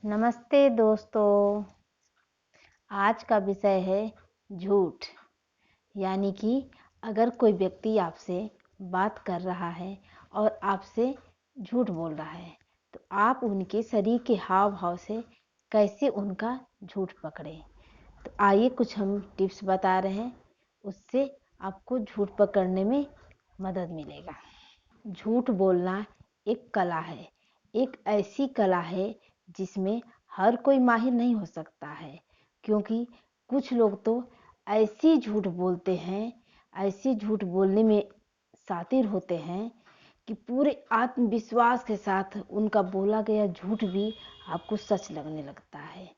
नमस्ते दोस्तों। आज का विषय है झूठ। यानी कि अगर कोई व्यक्ति आपसे बात कर रहा है और आपसे झूठ बोल रहा है तो आप उनके शरीर के हाव भाव से कैसे उनका झूठ पकड़ें। तो आइए कुछ हम टिप्स बता रहे हैं, उससे आपको झूठ पकड़ने में मदद मिलेगा। झूठ बोलना एक कला है, एक ऐसी कला है जिसमें हर कोई माहिर नहीं हो सकता है, क्योंकि कुछ लोग तो ऐसी झूठ बोलते हैं, ऐसी झूठ बोलने में शातिर होते हैं कि पूरे आत्मविश्वास के साथ उनका बोला गया झूठ भी आपको सच लगने लगता है।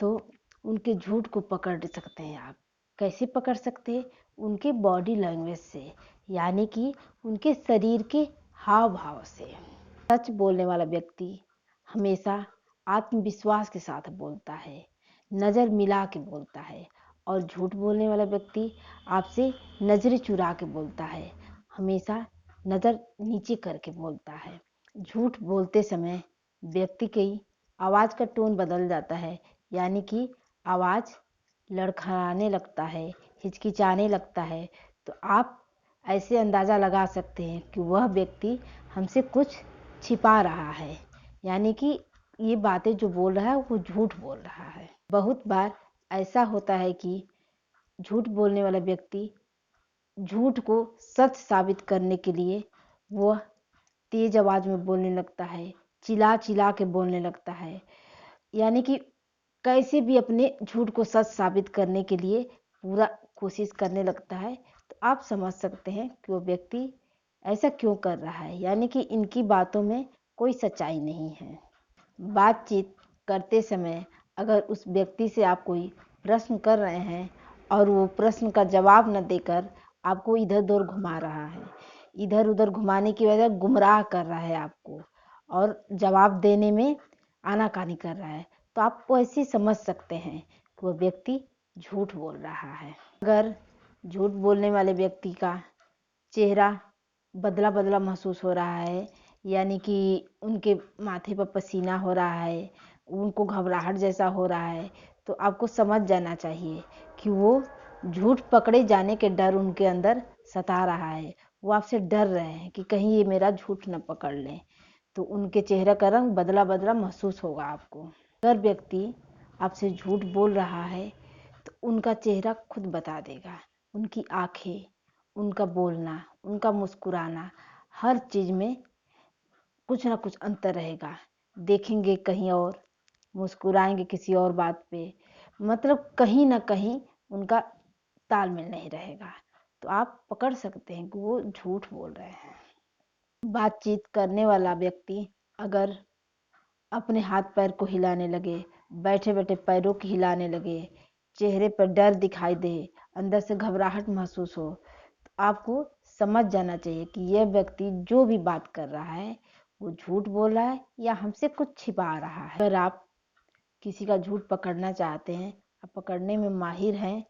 तो उनके झूठ को पकड़ सकते हैं आप। कैसे पकड़ सकते हैं? उनके बॉडी लैंग्वेज से, यानी कि उनके शरीर के हाव भाव से। सच बोलने वाला व्यक्ति हमेशा आत्मविश्वास के साथ बोलता है, नज़र मिला के बोलता है, और झूठ बोलने वाला व्यक्ति आपसे नज़रें चुरा के बोलता है, हमेशा नज़र नीचे करके बोलता है। झूठ बोलते समय व्यक्ति की आवाज़ का टोन बदल जाता है, यानी कि आवाज़ लड़खड़ाने लगता है, हिचकिचाने लगता है। तो आप ऐसे अंदाज़ा लगा सकते हैं कि वह व्यक्ति हमसे कुछ छिपा रहा है, यानी कि ये बातें जो बोल रहा है वो झूठ बोल रहा है। बहुत बार ऐसा होता है कि झूठ बोलने वाला व्यक्ति झूठ को सच साबित करने के लिए वह तेज आवाज़ में बोलने लगता है, चिल्ला चिल्ला के बोलने लगता है, यानी कि कैसे भी अपने झूठ को सच साबित करने के लिए पूरा कोशिश करने लगता है। तो आप समझ सकते हैं कि वो व्यक्ति ऐसा क्यों कर रहा है, यानी कि इनकी बातों में कोई सच्चाई नहीं है। बातचीत करते समय अगर उस व्यक्ति से आप कोई प्रश्न कर रहे हैं और वो प्रश्न का जवाब न देकर आपको इधर उधर घुमा रहा है, इधर उधर घुमाने की वजह गुमराह कर रहा है आपको, और जवाब देने में आनाकानी कर रहा है, तो आप ऐसे समझ सकते हैं कि वो व्यक्ति झूठ बोल रहा है। अगर झूठ बोलने वाले व्यक्ति का चेहरा बदला बदला महसूस हो रहा है, यानी कि उनके माथे पर पसीना हो रहा है, उनको घबराहट जैसा हो रहा है, तो आपको समझ जाना चाहिए कि वो झूठ पकड़े जाने के डर उनके अंदर सता रहा है। वो आपसे डर रहे हैं कि कहीं ये मेरा झूठ न पकड़ लें। तो उनके चेहरे का रंग बदला बदला महसूस होगा आपको। अगर व्यक्ति आपसे झूठ बोल रहा है तो उनका चेहरा खुद बता देगा, उनकी आंखें, उनका बोलना, उनका मुस्कुराना, हर चीज़ में कुछ ना कुछ अंतर रहेगा। देखेंगे कहीं और, मुस्कुराएंगे किसी और बात पे, मतलब कहीं ना कहीं उनका तालमेल नहीं रहेगा। तो आप पकड़ सकते हैं कि वो झूठ बोल रहे हैं। बातचीत करने वाला व्यक्ति अगर अपने हाथ पैर को हिलाने लगे, बैठे बैठे पैरों को हिलाने लगे, चेहरे पर डर दिखाई दे, अंदर से घबराहट महसूस हो, तो आपको समझ जाना चाहिए कि यह व्यक्ति जो भी बात कर रहा है वो झूठ बोल रहा है या हमसे कुछ छिपा रहा है। अगर आप किसी का झूठ पकड़ना चाहते हैं, आप पकड़ने में माहिर हैं,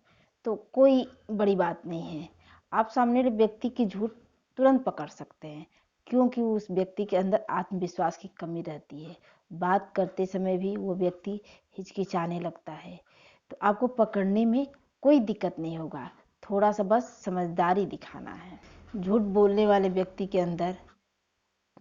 तो कोई बड़ी बात नहीं है। आप सामने वाले व्यक्ति की झूठ तुरंत पकड़ सकते हैं, क्योंकि उस व्यक्ति के अंदर आत्मविश्वास की कमी रहती है। बात करते समय भी वो व्यक्ति हिचकिचाने लगता है, तो आपको पकड़ने में कोई दिक्कत नहीं होगा। थोड़ा सा बस समझदारी दिखाना है। झूठ बोलने वाले व्यक्ति के अंदर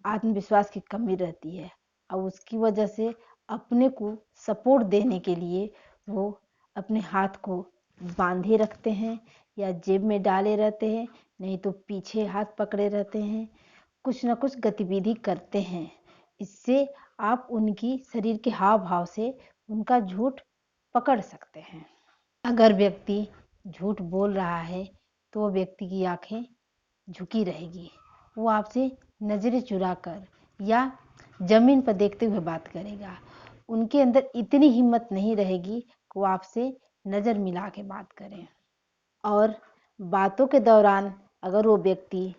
आत्मविश्वास की कमी रहती है, और उसकी वजह से अपने को सपोर्ट देने के लिए वो अपने हाथ को बांधे रखते हैं या जेब में डाले रहते हैं, नहीं तो पीछे हाथ पकड़े रहते हैं, कुछ ना कुछ गतिविधि करते हैं। इससे आप उनकी शरीर के हाव भाव से उनका झूठ पकड़ सकते हैं। अगर व्यक्ति झूठ बोल रहा है तो वो व्यक्ति की आंखें झुकी रहेगी, वो आपसे नजरें चुराकर या जमीन पर देखते हुए बात करेगा। उनके अंदर इतनी हिम्मत नहीं रहेगी कि वो आपसे नजर मिला के बात करें। और बातों के दौरान अगर वो व्यक्ति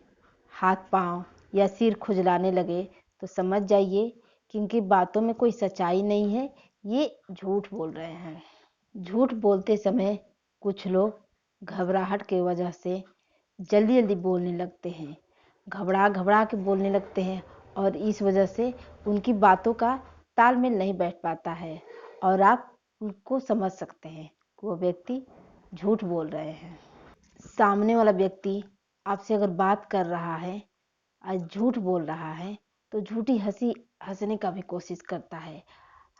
हाथ पांव या सिर खुजलाने लगे तो समझ जाइए कि इनकी बातों में कोई सच्चाई नहीं है, ये झूठ बोल रहे हैं। झूठ बोलते समय कुछ लोग घबराहट की वजह से जल्दी जल्दी बोलने लगते हैं, घबरा घबरा के बोलने लगते हैं, और इस वजह से उनकी बातों का तालमेल नहीं बैठ पाता है और आप उनको समझ सकते हैं कि वो व्यक्ति झूठ बोल रहे हैं। सामने वाला व्यक्ति आपसे अगर बात कर रहा है और झूठ बोल रहा है तो झूठी हंसी हंसने का भी कोशिश करता है।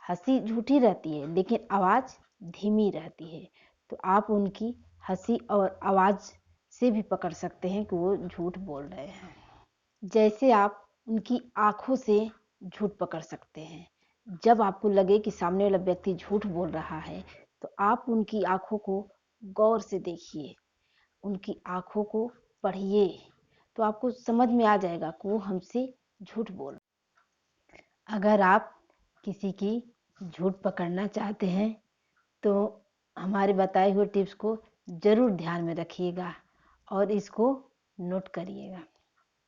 हंसी झूठी रहती है लेकिन आवाज़ धीमी रहती है, तो आप उनकी हंसी और आवाज़ से भी पकड़ सकते हैं कि वो झूठ बोल रहे हैं। जैसे आप उनकी आंखों से झूठ पकड़ सकते हैं। जब आपको लगे कि सामने वाला व्यक्ति झूठ बोल रहा है तो आप उनकी आंखों को गौर से देखिए, उनकी आंखों को पढ़िए, तो आपको समझ में आ जाएगा कि वो हमसे झूठ बोल। अगर आप किसी की झूठ पकड़ना चाहते हैं तो हमारे बताए हुए टिप्स को ज़रूर ध्यान में रखिएगा और इसको नोट करिएगा।